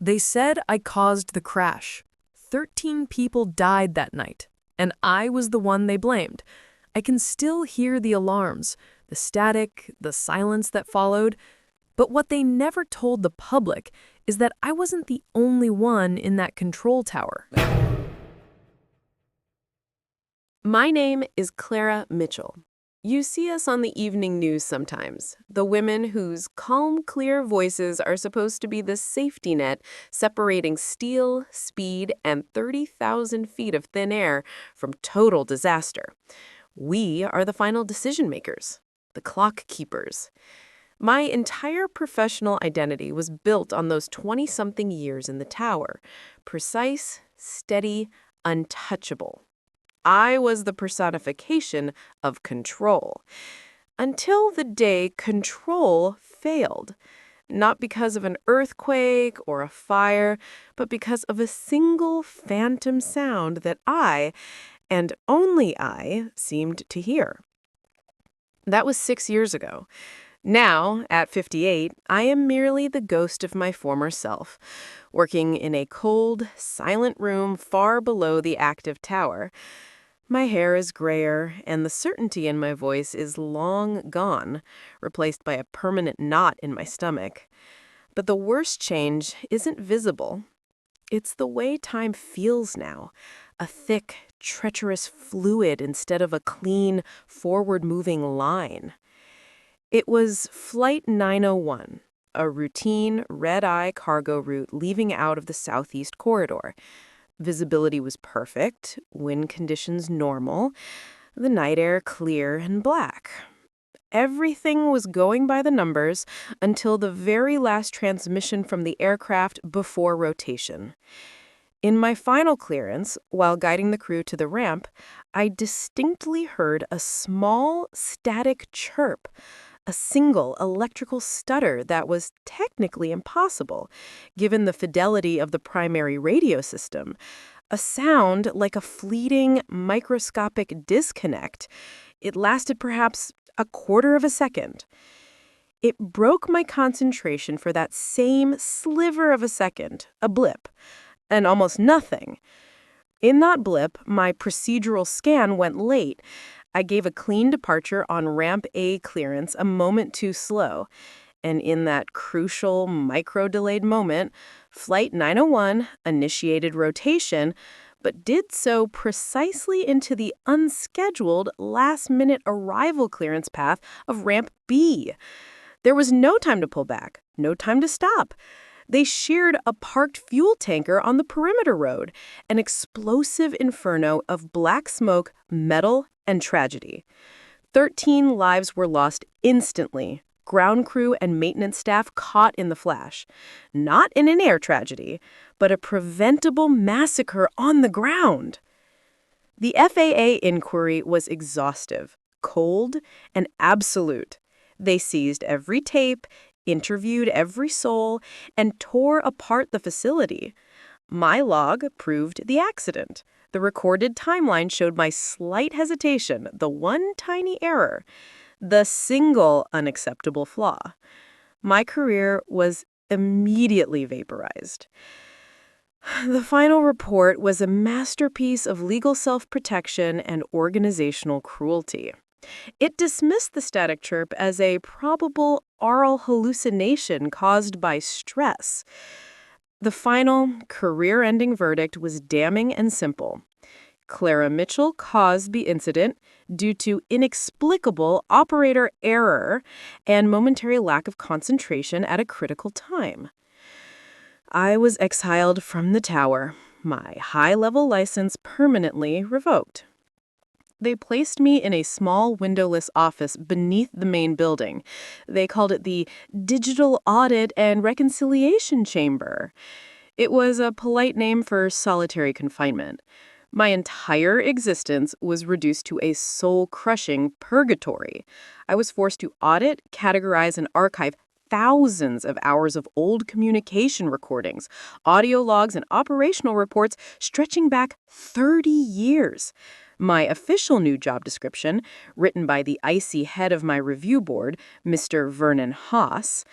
They said I caused the crash. 13 people died that night, and I was the one they blamed. I can still hear the alarms, the static, the silence that followed. But what they never told the public is that I wasn't the only one in that control tower. My name is Clara Mitchell. You see us on the evening news sometimes, the women whose calm, clear voices are supposed to be the safety net separating steel, speed, and 30,000 feet of thin air from total disaster. We are the final decision makers, the clock keepers. My entire professional identity was built on those 20-something years in the tower. Precise, steady, untouchable. I was the personification of control. Until the day control failed. Not because of an earthquake or a fire, but because of a single phantom sound that I, and only I, seemed to hear. That was 6 years ago. Now, at 58, I am merely the ghost of my former self, working in a cold, silent room far below the active tower. My hair is grayer, and the certainty in my voice is long gone, replaced by a permanent knot in my stomach. But the worst change isn't visible. It's the way time feels now, a thick, treacherous fluid instead of a clean, forward-moving line. It was Flight 901, a routine red-eye cargo route leaving out of the Southeast Corridor. Visibility was perfect, wind conditions normal, the night air clear and black. Everything was going by the numbers until the very last transmission from the aircraft before rotation. In my final clearance, while guiding the crew to the ramp, I distinctly heard a small, static chirp, a single electrical stutter that was technically impossible, given the fidelity of the primary radio system, a sound like a fleeting, microscopic disconnect. It lasted perhaps a quarter of a second. It broke my concentration for that same sliver of a second, a blip, and almost nothing. In that blip, my procedural scan went late. I gave a clean departure on Ramp A clearance a moment too slow. And in that crucial, micro-delayed moment, Flight 901 initiated rotation, but did so precisely into the unscheduled last-minute arrival clearance path of Ramp B. There was no time to pull back, no time to stop. They sheared a parked fuel tanker on the perimeter road, an explosive inferno of black smoke, metal, and tragedy. 13 lives were lost instantly, ground crew and maintenance staff caught in the flash. Not in an air tragedy, but a preventable massacre on the ground. The FAA inquiry was exhaustive, cold, and absolute. They seized every tape, interviewed every soul, and tore apart the facility. My log proved the accident. The recorded timeline showed my slight hesitation, the one tiny error, the single unacceptable flaw. My career was immediately vaporized. The final report was a masterpiece of legal self-protection and organizational cruelty. It dismissed the static chirp as a probable aural hallucination caused by stress. The final, career-ending verdict was damning and simple. Clara Mitchell caused the incident due to inexplicable operator error and momentary lack of concentration at a critical time. I was exiled from the tower, my high-level license permanently revoked. They placed me in a small windowless office beneath the main building. They called it the Digital Audit and Reconciliation Chamber. It was a polite name for solitary confinement. My entire existence was reduced to a soul-crushing purgatory. I was forced to audit, categorize, and archive thousands of hours of old communication recordings, audio logs, and operational reports stretching back 30 years. My official new job description, written by the icy head of my review board, Mr. Vernon Haas,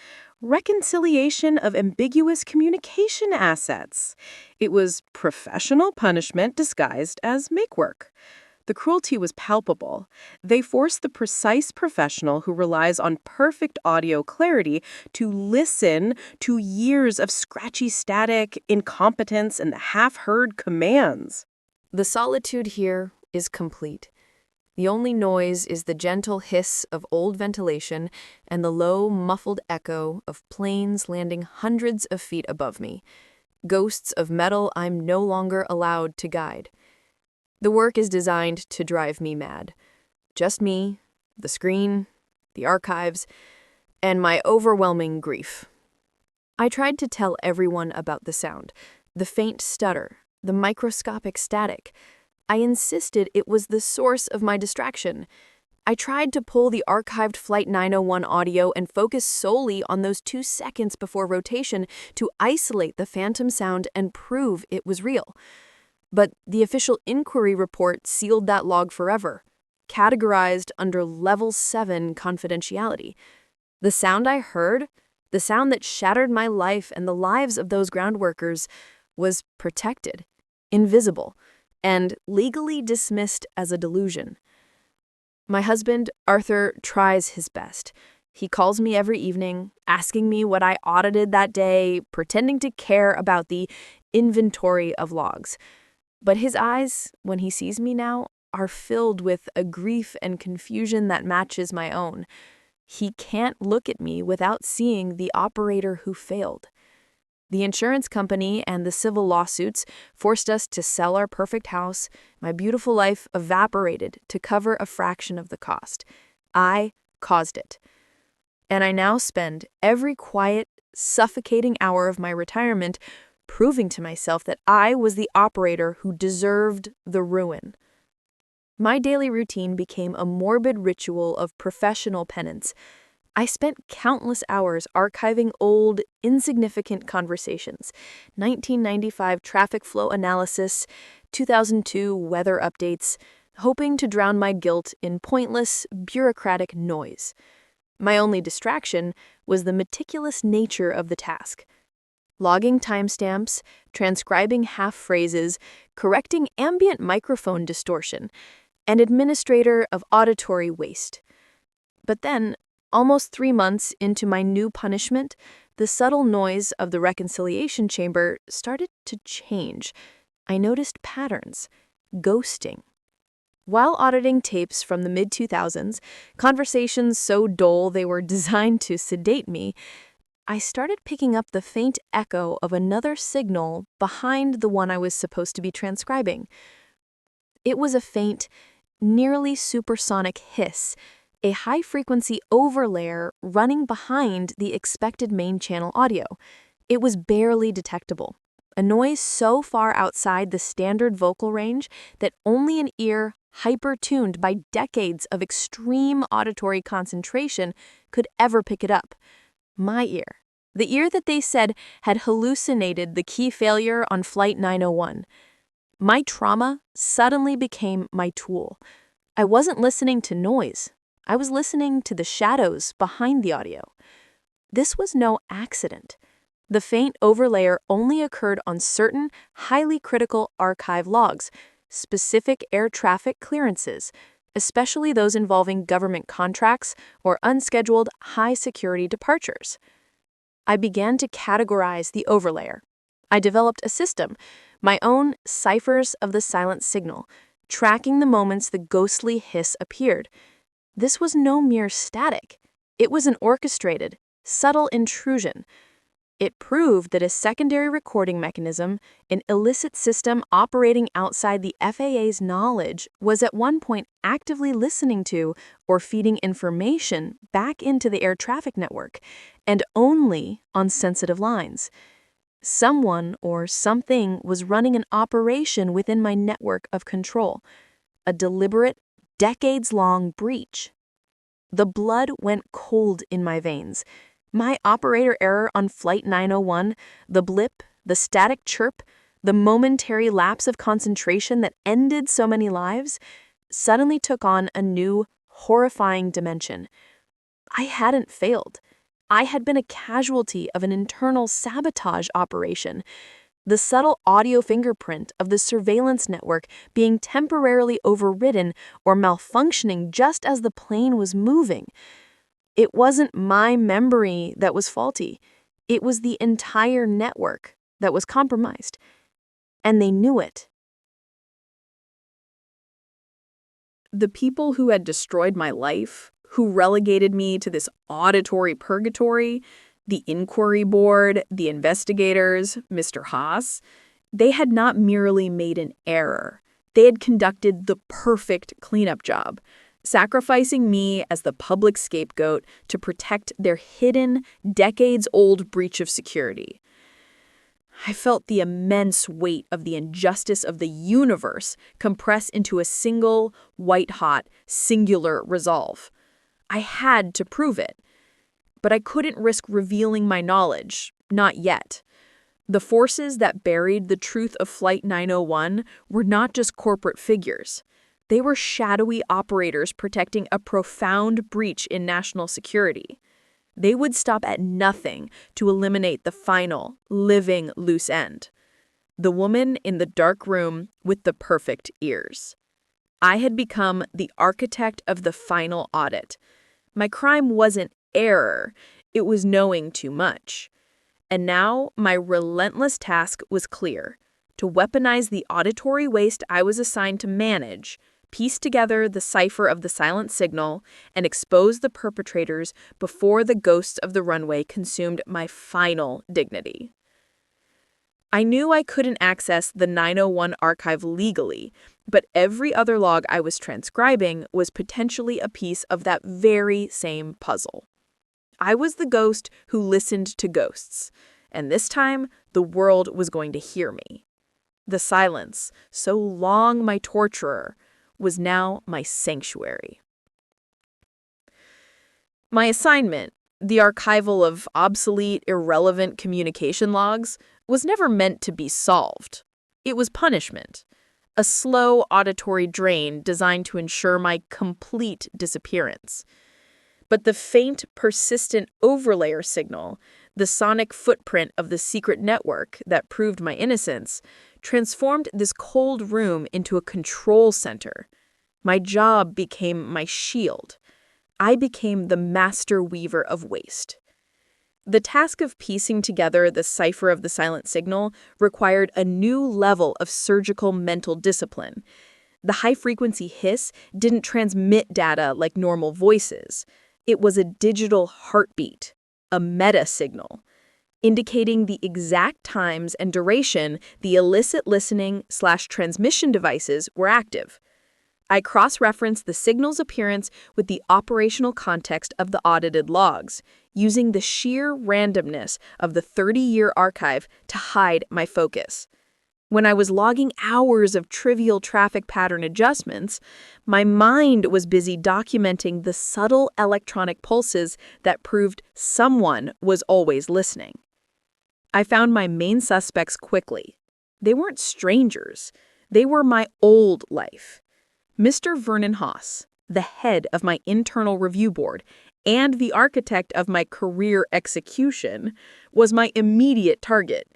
reconciliation of ambiguous communication assets. It was professional punishment disguised as make-work. The cruelty was palpable. They forced the precise professional who relies on perfect audio clarity to listen to years of scratchy static, incompetence, and half-heard commands. The solitude here is complete. The only noise is the gentle hiss of old ventilation and the low, muffled echo of planes landing hundreds of feet above me, ghosts of metal I'm no longer allowed to guide. The work is designed to drive me mad. Just me, the screen, the archives, and my overwhelming grief. I tried to tell everyone about the sound, the faint stutter, the microscopic static. I insisted it was the source of my distraction. I tried to pull the archived Flight 901 audio and focus solely on those 2 seconds before rotation to isolate the phantom sound and prove it was real. But the official inquiry report sealed that log forever, categorized under Level 7 confidentiality. The sound I heard, the sound that shattered my life and the lives of those ground workers, was protected, invisible, and legally dismissed as a delusion. My husband, Arthur, tries his best. He calls me every evening, asking me what I audited that day, pretending to care about the inventory of logs. But his eyes, when he sees me now, are filled with a grief and confusion that matches my own. He can't look at me without seeing the operator who failed. The insurance company and the civil lawsuits forced us to sell our perfect house. My beautiful life evaporated to cover a fraction of the cost. I caused it. And I now spend every quiet, suffocating hour of my retirement proving to myself that I was the operator who deserved the ruin. My daily routine became a morbid ritual of professional penance. I spent countless hours archiving old, insignificant conversations, 1995 traffic flow analysis, 2002 weather updates, hoping to drown my guilt in pointless, bureaucratic noise. My only distraction was the meticulous nature of the task. Logging timestamps, transcribing half-phrases, correcting ambient microphone distortion, and administrator of auditory waste. But then, almost 3 months into my new punishment, the subtle noise of the reconciliation chamber started to change. I noticed patterns, ghosting. While auditing tapes from the mid-2000s, conversations so dull they were designed to sedate me, I started picking up the faint echo of another signal behind the one I was supposed to be transcribing. It was a faint, nearly supersonic hiss, a high-frequency overlayer running behind the expected main channel audio. It was barely detectable, a noise so far outside the standard vocal range that only an ear hyper-tuned by decades of extreme auditory concentration could ever pick it up. My ear. The ear that they said had hallucinated the key failure on Flight 901. My trauma suddenly became my tool. I wasn't listening to noise. I was listening to the shadows behind the audio. This was no accident. The faint overlayer only occurred on certain highly critical archive logs, specific air traffic clearances, especially those involving government contracts or unscheduled high-security departures. I began to categorize the overlayer. I developed a system, my own ciphers of the silent signal, tracking the moments the ghostly hiss appeared. This was no mere static. It was an orchestrated, subtle intrusion. It proved that a secondary recording mechanism, an illicit system operating outside the FAA's knowledge, was at one point actively listening to or feeding information back into the air traffic network, and only on sensitive lines. Someone or something was running an operation within my network of control, a deliberate, decades-long breach. The blood went cold in my veins. My operator error on Flight 901, the blip, the static chirp, the momentary lapse of concentration that ended so many lives, suddenly took on a new, horrifying dimension. I hadn't failed. I had been a casualty of an internal sabotage operation, the subtle audio fingerprint of the surveillance network being temporarily overridden or malfunctioning just as the plane was moving. It wasn't my memory that was faulty. It was the entire network that was compromised. And they knew it. The people who had destroyed my life, who relegated me to this auditory purgatory, the inquiry board, the investigators, Mr. Haas, they had not merely made an error. They had conducted the perfect cleanup job, sacrificing me as the public scapegoat to protect their hidden, decades-old breach of security. I felt the immense weight of the injustice of the universe compress into a single, white-hot, singular resolve. I had to prove it. But I couldn't risk revealing my knowledge, not yet. The forces that buried the truth of Flight 901 were not just corporate figures. They were shadowy operators protecting a profound breach in national security. They would stop at nothing to eliminate the final, living loose end. The woman in the dark room with the perfect ears. I had become the architect of the final audit. My crime wasn't error, it was knowing too much. And now my relentless task was clear: to weaponize the auditory waste I was assigned to manage, piece together the cipher of the silent signal, and expose the perpetrators before the ghosts of the runway consumed my final dignity. I knew I couldn't access the 901 archive legally, but every other log I was transcribing was potentially a piece of that very same puzzle. I was the ghost who listened to ghosts, and this time the world was going to hear me. The silence, so long my torturer, was now my sanctuary. My assignment, the archival of obsolete, irrelevant communication logs, was never meant to be solved. It was punishment, a slow auditory drain designed to ensure my complete disappearance. But the faint, persistent overlayer signal, the sonic footprint of the secret network that proved my innocence, transformed this cold room into a control center. My job became my shield. I became the master weaver of waste. The task of piecing together the cipher of the silent signal required a new level of surgical mental discipline. The high-frequency hiss didn't transmit data like normal voices. It was a digital heartbeat, a meta-signal, indicating the exact times and duration the illicit listening/transmission devices were active. I cross-referenced the signal's appearance with the operational context of the audited logs, using the sheer randomness of the 30-year archive to hide my focus. When I was logging hours of trivial traffic pattern adjustments, my mind was busy documenting the subtle electronic pulses that proved someone was always listening. I found my main suspects quickly. They weren't strangers. They were my old life. Mr. Vernon Haas, the head of my internal review board and the architect of my career execution, was my immediate target.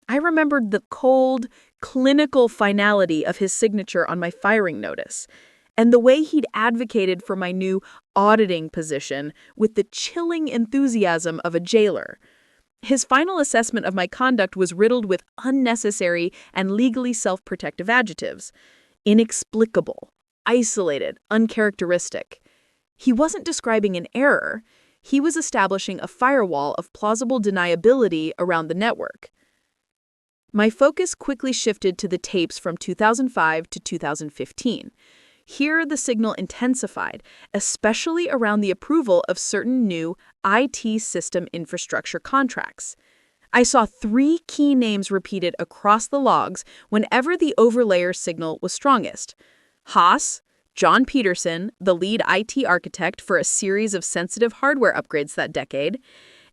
I remembered the cold, clinical finality of his signature on my firing notice, and the way he'd advocated for my new auditing position with the chilling enthusiasm of a jailer. His final assessment of my conduct was riddled with unnecessary and legally self-protective adjectives. Inexplicable, isolated, uncharacteristic. He wasn't describing an error. He was establishing a firewall of plausible deniability around the network. My focus quickly shifted to the tapes from 2005 to 2015. Here, the signal intensified, especially around the approval of certain new IT system infrastructure contracts. I saw 3 key names repeated across the logs whenever the overlayer signal was strongest. Haas, John Peterson, the lead IT architect for a series of sensitive hardware upgrades that decade,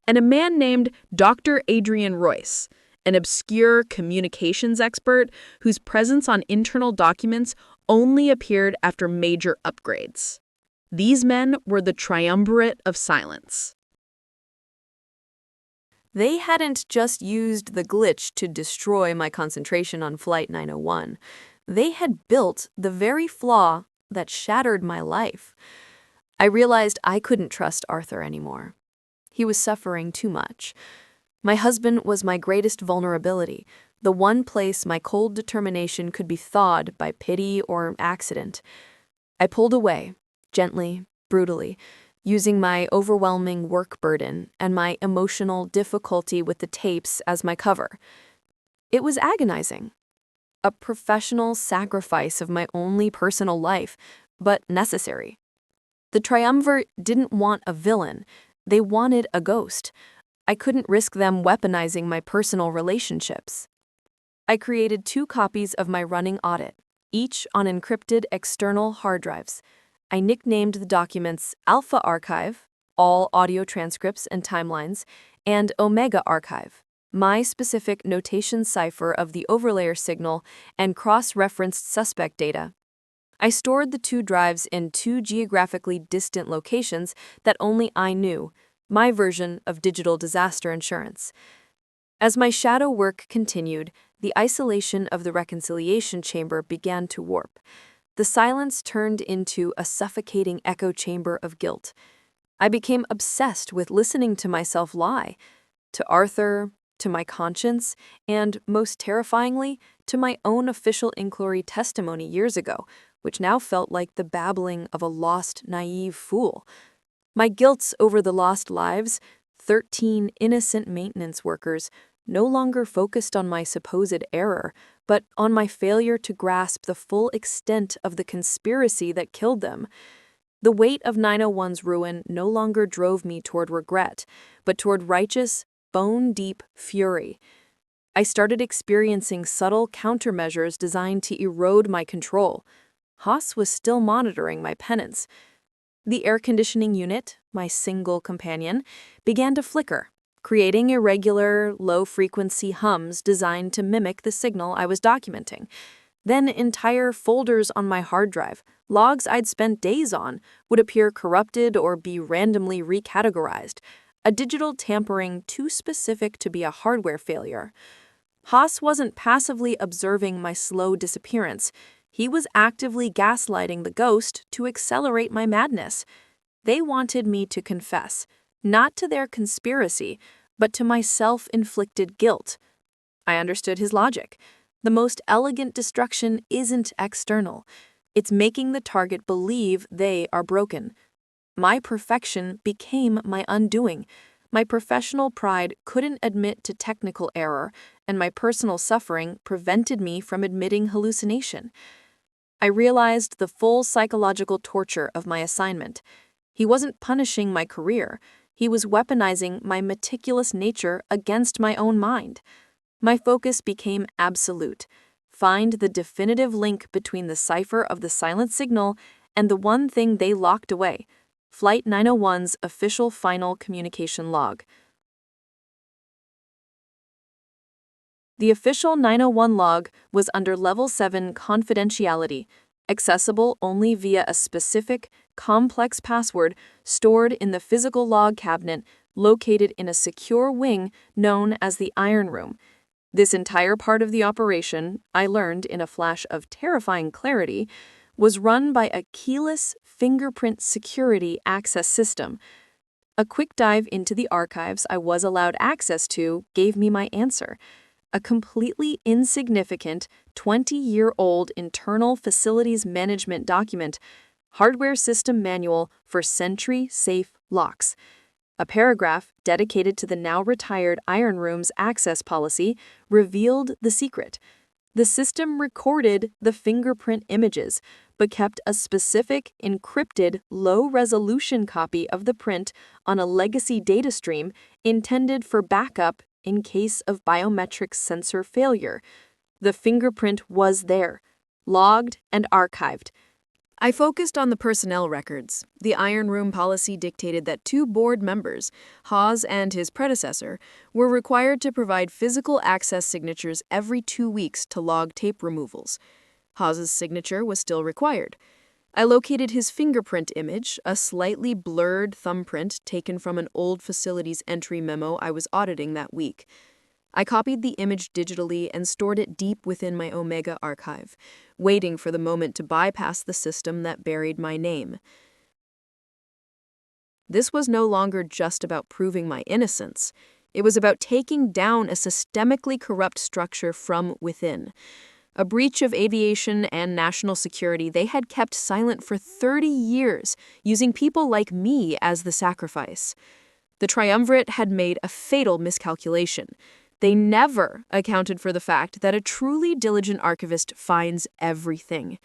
and a man named Dr. Adrian Royce, an obscure communications expert whose presence on internal documents only appeared after major upgrades. These men were the triumvirate of silence. They hadn't just used the glitch to destroy my concentration on Flight 901. They had built the very flaw that shattered my life. I realized I couldn't trust Arthur anymore. He was suffering too much. My husband was my greatest vulnerability, the one place my cold determination could be thawed by pity or accident. I pulled away, gently, brutally, using my overwhelming work burden and my emotional difficulty with the tapes as my cover. It was agonizing. A professional sacrifice of my only personal life, but necessary. The triumvirate didn't want a villain. They wanted a ghost. I couldn't risk them weaponizing my personal relationships. I created 2 copies of my running audit, each on encrypted external hard drives. I nicknamed the documents Alpha Archive, all audio transcripts and timelines, and Omega Archive, my specific notation cipher of the overlayer signal and cross-referenced suspect data. I stored the 2 drives in 2 geographically distant locations that only I knew, my version of digital disaster insurance. As my shadow work continued, the isolation of the reconciliation chamber began to warp. The silence turned into a suffocating echo chamber of guilt. I became obsessed with listening to myself lie, to Arthur, to my conscience, and, most terrifyingly, to my own official inquiry testimony years ago, which now felt like the babbling of a lost, naive fool. My guilt over the lost lives, 13 innocent maintenance workers, no longer focused on my supposed error, but on my failure to grasp the full extent of the conspiracy that killed them. The weight of 901's ruin no longer drove me toward regret, but toward righteous, bone-deep fury. I started experiencing subtle countermeasures designed to erode my control. Haas was still monitoring my penance. The air conditioning unit, my single companion, began to flicker, creating irregular, low-frequency hums designed to mimic the signal I was documenting. Then entire folders on my hard drive, logs I'd spent days on, would appear corrupted or be randomly recategorized, a digital tampering too specific to be a hardware failure. Haas wasn't passively observing my slow disappearance. He was actively gaslighting the ghost to accelerate my madness. They wanted me to confess, not to their conspiracy, but to my self-inflicted guilt. I understood his logic. The most elegant destruction isn't external. It's making the target believe they are broken. My perfection became my undoing. My professional pride couldn't admit to technical error, and my personal suffering prevented me from admitting hallucination. I realized the full psychological torture of my assignment. He wasn't punishing my career. He was weaponizing my meticulous nature against my own mind. My focus became absolute. Find the definitive link between the cipher of the silent signal and the one thing they locked away, Flight 901's official final communication log. The official 901 log was under Level 7 confidentiality, accessible only via a specific, complex password stored in the physical log cabinet located in a secure wing known as the Iron Room. This entire part of the operation, I learned in a flash of terrifying clarity, was run by a keyless fingerprint security access system. A quick dive into the archives I was allowed access to gave me my answer. A completely insignificant 20-year-old internal facilities management document, hardware system manual for Sentry-safe locks. A paragraph dedicated to the now-retired Iron Room's access policy revealed the secret. The system recorded the fingerprint images, but kept a specific, encrypted, low-resolution copy of the print on a legacy data stream intended for backup in case of biometric sensor failure. The fingerprint was there, logged and archived. I focused on the personnel records. The Iron Room policy dictated that 2 board members, Hawes and his predecessor, were required to provide physical access signatures every 2 weeks to log tape removals. Hawes's signature was still required. I located his fingerprint image, a slightly blurred thumbprint taken from an old facilities entry memo I was auditing that week. I copied the image digitally and stored it deep within my Omega archive, waiting for the moment to bypass the system that buried my name. This was no longer just about proving my innocence. It was about taking down a systemically corrupt structure from within. A breach of aviation and national security they had kept silent for 30 years, using people like me as the sacrifice. The triumvirate had made a fatal miscalculation. They never accounted for the fact that a truly diligent archivist finds everything.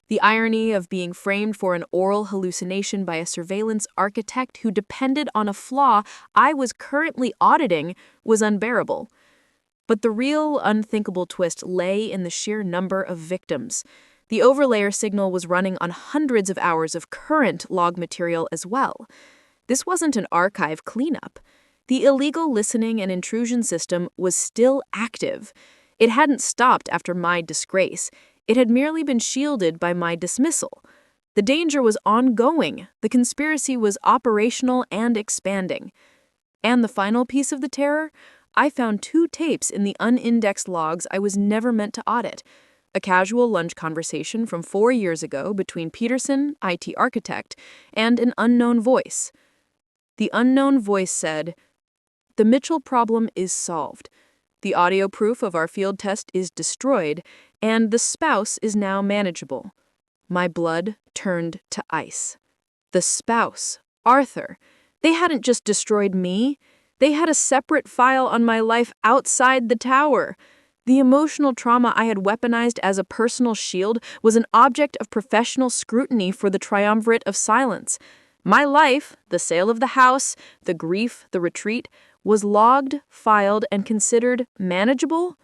The irony of being framed for an oral hallucination by a surveillance architect who depended on a flaw I was currently auditing was unbearable. But the real unthinkable twist lay in the sheer number of victims. The overlayer signal was running on hundreds of hours of current log material as well. This wasn't an archive cleanup. The illegal listening and intrusion system was still active. It hadn't stopped after my disgrace. It had merely been shielded by my dismissal. The danger was ongoing. The conspiracy was operational and expanding. And the final piece of the terror? I found 2 tapes in the unindexed logs I was never meant to audit. A casual lunch conversation from 4 years ago between Peterson, IT architect, and an unknown voice. The unknown voice said, "The Mitchell problem is solved. The audio proof of our field test is destroyed, and the spouse is now manageable." My blood turned to ice. The spouse, Arthur. They hadn't just destroyed me. They had a separate file on my life outside the tower. The emotional trauma I had weaponized as a personal shield was an object of professional scrutiny for the triumvirate of silence. My life, the sale of the house, the grief, the retreat, was logged, filed, and considered manageable.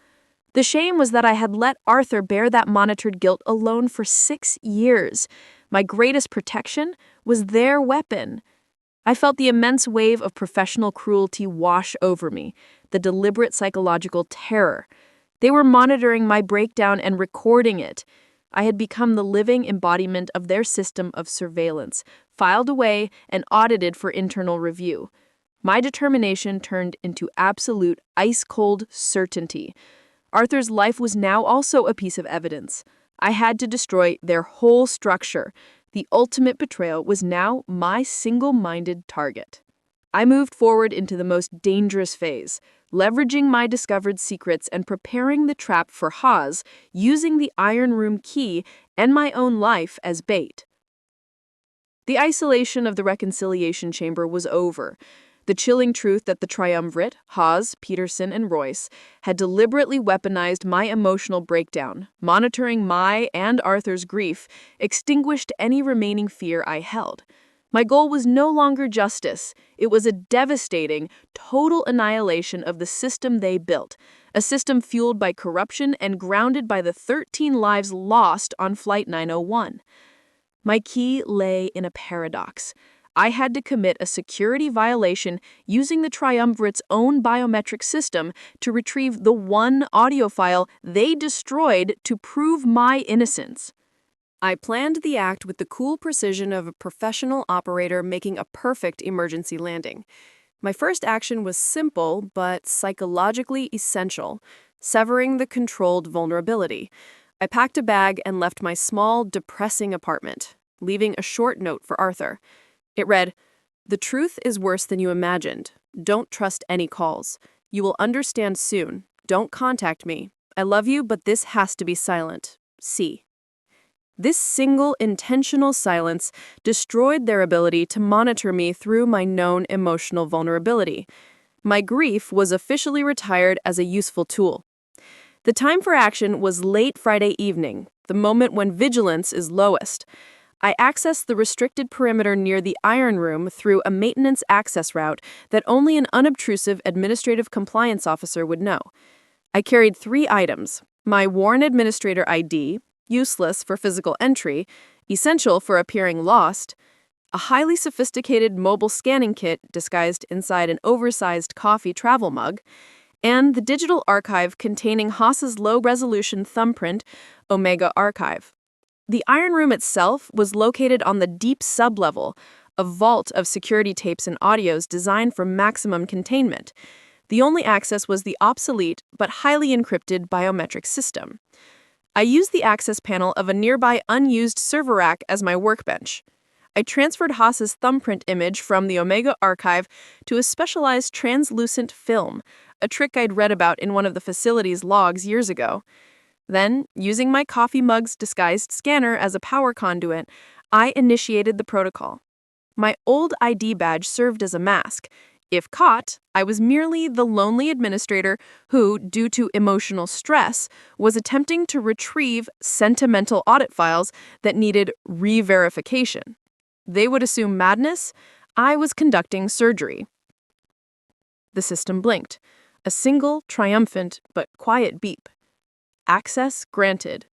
The shame was that I had let Arthur bear that monitored guilt alone for 6 years. My greatest protection was their weapon. I felt the immense wave of professional cruelty wash over me, the deliberate psychological terror. They were monitoring my breakdown and recording it. I had become the living embodiment of their system of surveillance, filed away and audited for internal review. My determination turned into absolute ice-cold certainty. Arthur's life was now also a piece of evidence. I had to destroy their whole structure. The ultimate betrayal was now my single-minded target. I moved forward into the most dangerous phase, leveraging my discovered secrets and preparing the trap for Haas, using the Iron Room key and my own life as bait. The isolation of the reconciliation chamber was over. The chilling truth that the triumvirate, Haas, Peterson, and Royce, had deliberately weaponized my emotional breakdown, monitoring my and Arthur's grief, extinguished any remaining fear I held. My goal was no longer justice. It was a devastating, total annihilation of the system they built, a system fueled by corruption and grounded by the 13 lives lost on Flight 901. My key lay in a paradox. I had to commit a security violation using the triumvirate's own biometric system to retrieve the one audio file they destroyed to prove my innocence. I planned the act with the cool precision of a professional operator making a perfect emergency landing. My first action was simple but psychologically essential, severing the controlled vulnerability. I packed a bag and left my small, depressing apartment, leaving a short note for Arthur. It read, "The truth is worse than you imagined. Don't trust any calls. You will understand soon. Don't contact me. I love you, but this has to be silent. C." This single intentional silence destroyed their ability to monitor me through my known emotional vulnerability. My grief was officially retired as a useful tool. The time for action was late Friday evening, the moment when vigilance is lowest. I accessed the restricted perimeter near the Iron Room through a maintenance access route that only an unobtrusive administrative compliance officer would know. I carried 3 items: my worn administrator ID, useless for physical entry, essential for appearing lost, a highly sophisticated mobile scanning kit disguised inside an oversized coffee travel mug, and the digital archive containing Haas's low-resolution thumbprint, Omega Archive. The Iron Room itself was located on the deep sublevel, a vault of security tapes and audios designed for maximum containment. The only access was the obsolete but highly encrypted biometric system. I used the access panel of a nearby unused server rack as my workbench. I transferred Haas's thumbprint image from the Omega archive to a specialized translucent film, a trick I'd read about in one of the facility's logs years ago. Then, using my coffee mug's disguised scanner as a power conduit, I initiated the protocol. My old ID badge served as a mask. If caught, I was merely the lonely administrator who, due to emotional stress, was attempting to retrieve sentimental audit files that needed re-verification. They would assume madness. I was conducting surgery. The system blinked. A single, triumphant, but quiet beep. Access granted.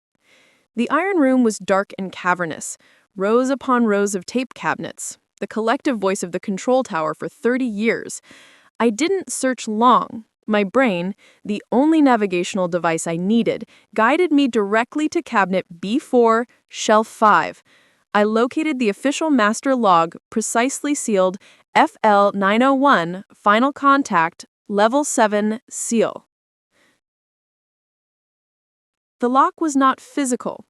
The Iron Room was dark and cavernous, rows upon rows of tape cabinets, the collective voice of the control tower for 30 years. I didn't search long. My brain, the only navigational device I needed, guided me directly to cabinet B4, shelf 5. I located the official master log, precisely sealed FL901, final contact, level 7, seal. The lock was not physical.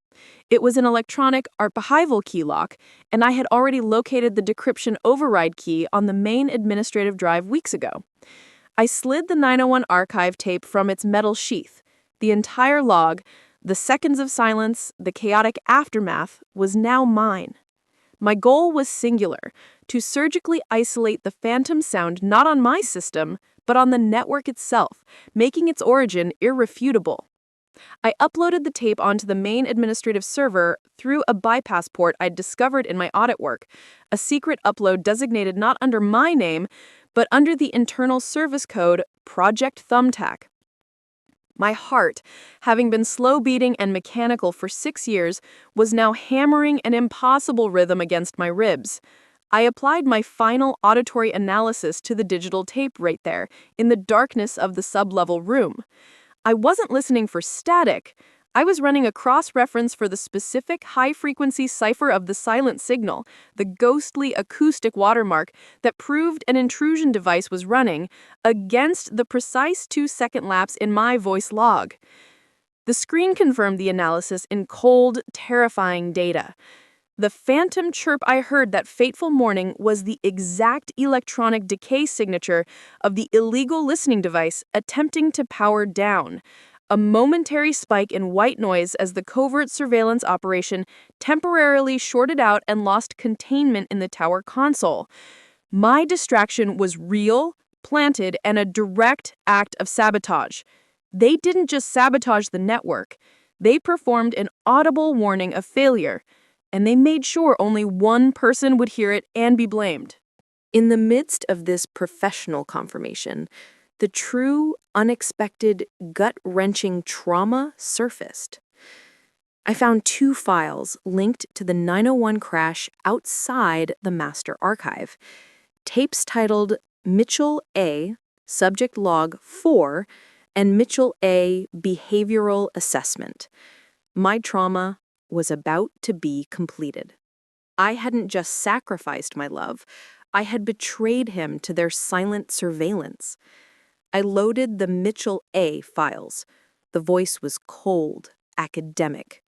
It was an electronic archival key lock, and I had already located the decryption override key on the main administrative drive weeks ago. I slid the 901 archive tape from its metal sheath. The entire log, the seconds of silence, the chaotic aftermath, was now mine. My goal was singular, to surgically isolate the phantom sound not on my system, but on the network itself, making its origin irrefutable. I uploaded the tape onto the main administrative server through a bypass port I'd discovered in my audit work, a secret upload designated not under my name, but under the internal service code Project Thumbtack. My heart, having been slow beating and mechanical for 6 years, was now hammering an impossible rhythm against my ribs. I applied my final auditory analysis to the digital tape right there, in the darkness of the sublevel room. I wasn't listening for static. I was running a cross-reference for the specific high-frequency cipher of the silent signal, the ghostly acoustic watermark that proved an intrusion device was running, against the precise 2-second lapse in my voice log. The screen confirmed the analysis in cold, terrifying data. The phantom chirp I heard that fateful morning was the exact electronic decay signature of the illegal listening device attempting to power down. A momentary spike in white noise as the covert surveillance operation temporarily shorted out and lost containment in the tower console. My distraction was real, planted, and a direct act of sabotage. They didn't just sabotage the network. They performed an audible warning of failure. And they made sure only one person would hear it and be blamed. In the midst of this professional confirmation, the true, unexpected, gut-wrenching trauma surfaced. I found 2 files linked to the 901 crash outside the master archive. Tapes titled Mitchell A, Subject Log 4, and Mitchell A, Behavioral Assessment. My trauma was about to be completed. I hadn't just sacrificed my love, I had betrayed him to their silent surveillance. I loaded the Mitchell A files. The voice was cold, academic,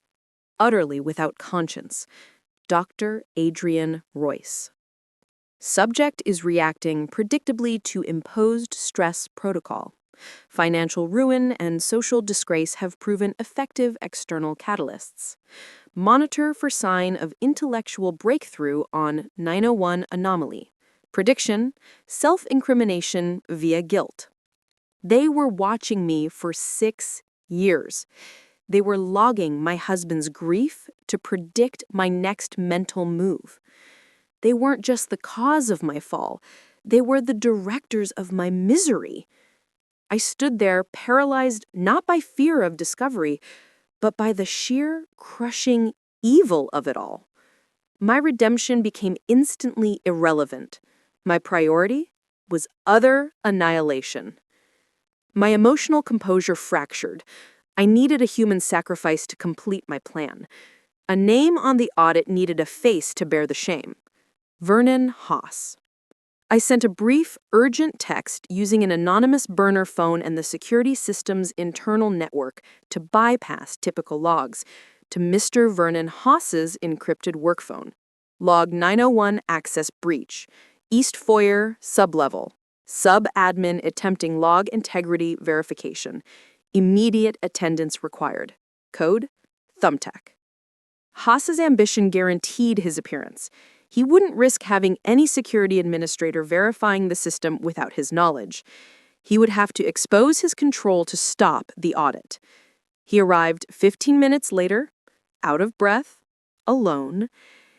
utterly without conscience. Dr. Adrian Royce. Subject is reacting predictably to imposed stress protocol. Financial ruin and social disgrace have proven effective external catalysts. Monitor for sign of intellectual breakthrough on 901 anomaly. Prediction, self-incrimination via guilt. They were watching me for 6 years. They were logging my husband's grief to predict my next mental move. They weren't just the cause of my fall. They were the directors of my misery. I stood there paralyzed not by fear of discovery, but by the sheer, crushing evil of it all. My redemption became instantly irrelevant. My priority was utter annihilation. My emotional composure fractured. I needed a human sacrifice to complete my plan. A name on the audit needed a face to bear the shame. Vernon Haas. I sent a brief, urgent text using an anonymous burner phone and the security system's internal network to bypass typical logs to Mr. Vernon Haas's encrypted work phone. Log 901 access breach. East foyer, sublevel. Sub-admin attempting log integrity verification. Immediate attendance required. Code, Thumbtack. Haas's ambition guaranteed his appearance. He wouldn't risk having any security administrator verifying the system without his knowledge. He would have to expose his control to stop the audit. He arrived 15 minutes later, out of breath, alone,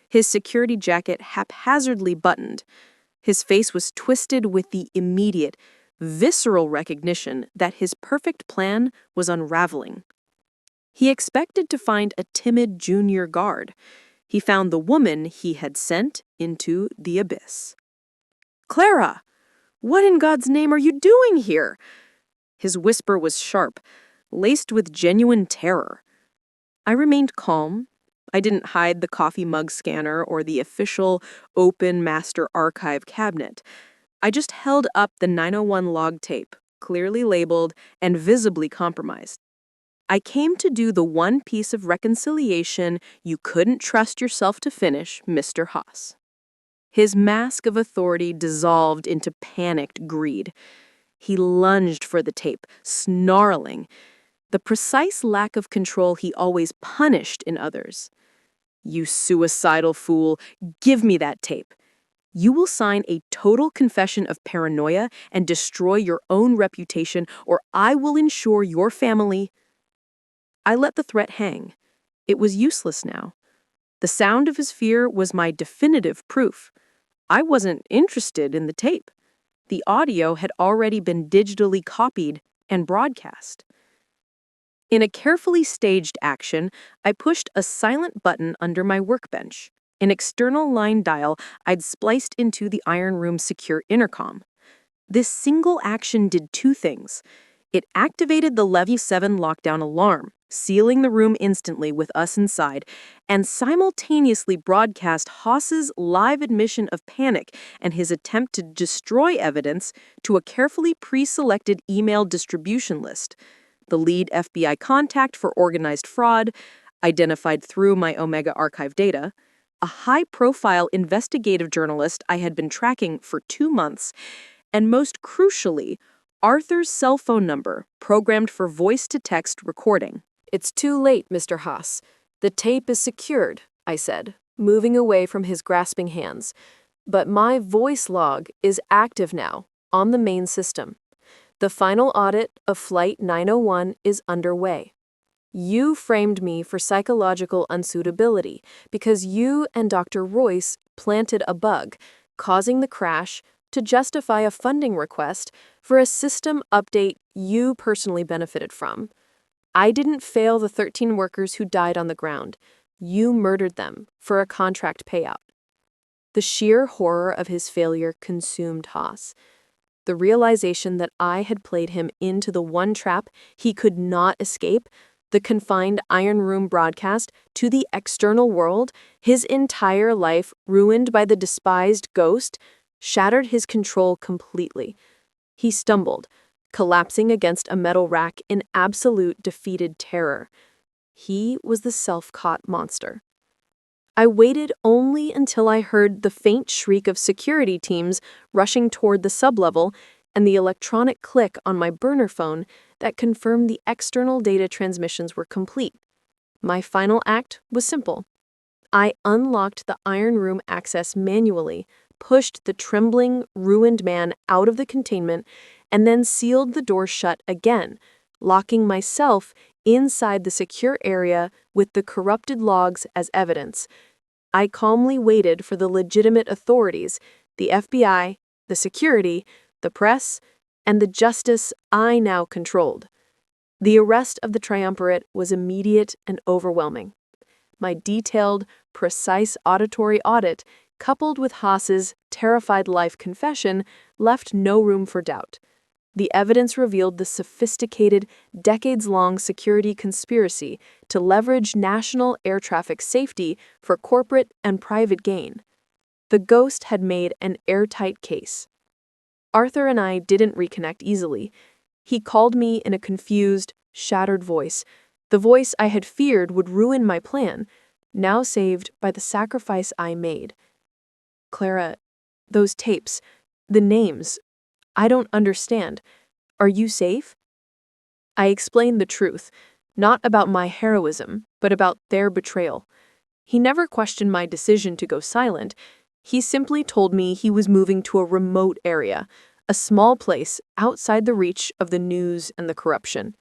his security jacket haphazardly buttoned. His face was twisted with the immediate, visceral recognition that his perfect plan was unraveling. He expected to find a timid junior guard. He found the woman he had sent into the abyss. "Clara, what in God's name are you doing here?" His whisper was sharp, laced with genuine terror. I remained calm. I didn't hide the coffee mug scanner or the official open master archive cabinet. I just held up the 901 log tape, clearly labeled and visibly compromised. I came to do the one piece of reconciliation you couldn't trust yourself to finish, Mr. Haas. His mask of authority dissolved into panicked greed. He lunged for the tape, snarling, the precise lack of control he always punished in others. "You suicidal fool, give me that tape. You will sign a total confession of paranoia and destroy your own reputation, or I will ensure your family—" I let the threat hang. It was useless now. The sound of his fear was my definitive proof. I wasn't interested in the tape. The audio had already been digitally copied and broadcast. In a carefully staged action, I pushed a silent button under my workbench, an external line dial I'd spliced into the Iron Room secure intercom. This single action did two things. It activated the Level 7 lockdown alarm, sealing the room instantly with us inside, and simultaneously broadcast Haas's live admission of panic and his attempt to destroy evidence to a carefully pre-selected email distribution list. The lead FBI contact for organized fraud, identified through my Omega archive data, a high-profile investigative journalist I had been tracking for 2 months, and most crucially, Arthur's cell phone number, programmed for voice-to-text recording. "It's too late, Mr. Haas. The tape is secured," I said, moving away from his grasping hands. "But my voice log is active now, on the main system. The final audit of Flight 901 is underway. You framed me for psychological unsuitability because you and Dr. Royce planted a bug, causing the crash to justify a funding request for a system update you personally benefited from. I didn't fail the 13 workers who died on the ground. You murdered them for a contract payout." The sheer horror of his failure consumed Haas. The realization that I had played him into the one trap he could not escape, the confined Iron Room broadcast to the external world, his entire life ruined by the despised ghost, shattered his control completely. He stumbled, collapsing against a metal rack in absolute defeated terror. He was the self-caught monster. I waited only until I heard the faint shriek of security teams rushing toward the sublevel and the electronic click on my burner phone that confirmed the external data transmissions were complete. My final act was simple. I unlocked the Iron Room access manually, pushed the trembling, ruined man out of the containment, and then sealed the door shut again, locking myself inside the secure area with the corrupted logs as evidence. I calmly waited for the legitimate authorities, the FBI, the security, the press, and the justice I now controlled. The arrest of the triumvirate was immediate and overwhelming. My detailed, precise auditory audit, coupled with Haas's terrified life confession, left no room for doubt. The evidence revealed the sophisticated, decades-long security conspiracy to leverage national air traffic safety for corporate and private gain. The ghost had made an airtight case. Arthur and I didn't reconnect easily. He called me in a confused, shattered voice, the voice I had feared would ruin my plan, now saved by the sacrifice I made. Clara, those tapes, the names, I don't understand. Are you safe? I explained the truth, not about my heroism, but about their betrayal. He never questioned my decision to go silent. He simply told me he was moving to a remote area, a small place outside the reach of the news and the corruption.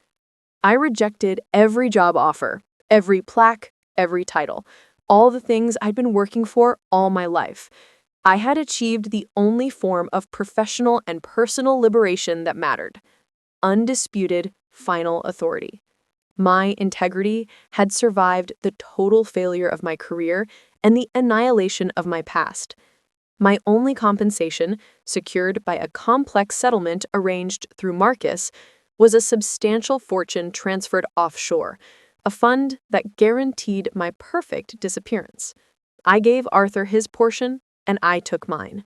I rejected every job offer, every plaque, every title, all the things I'd been working for all my life. I had achieved the only form of professional and personal liberation that mattered: undisputed, final authority. My integrity had survived the total failure of my career and the annihilation of my past. My only compensation, secured by a complex settlement arranged through Marcus, was a substantial fortune transferred offshore, a fund that guaranteed my perfect disappearance. I gave Arthur his portion, and I took mine.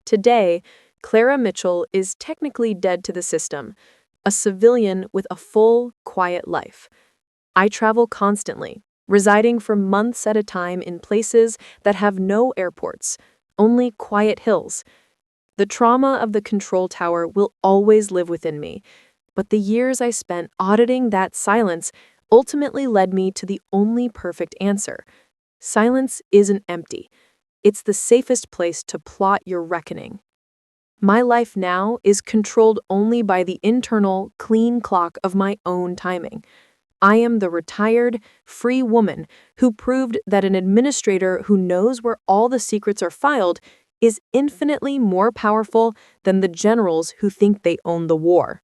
Today, Clara Mitchell is technically dead to the system, a civilian with a full, quiet life. I travel constantly, residing for months at a time in places that have no airports, only quiet hills. The trauma of the control tower will always live within me, but the years I spent auditing that silence ultimately led me to the only perfect answer. Silence isn't empty. It's the safest place to plot your reckoning. My life now is controlled only by the internal, clean clock of my own timing. I am the retired, free woman who proved that an administrator who knows where all the secrets are filed is infinitely more powerful than the generals who think they own the war.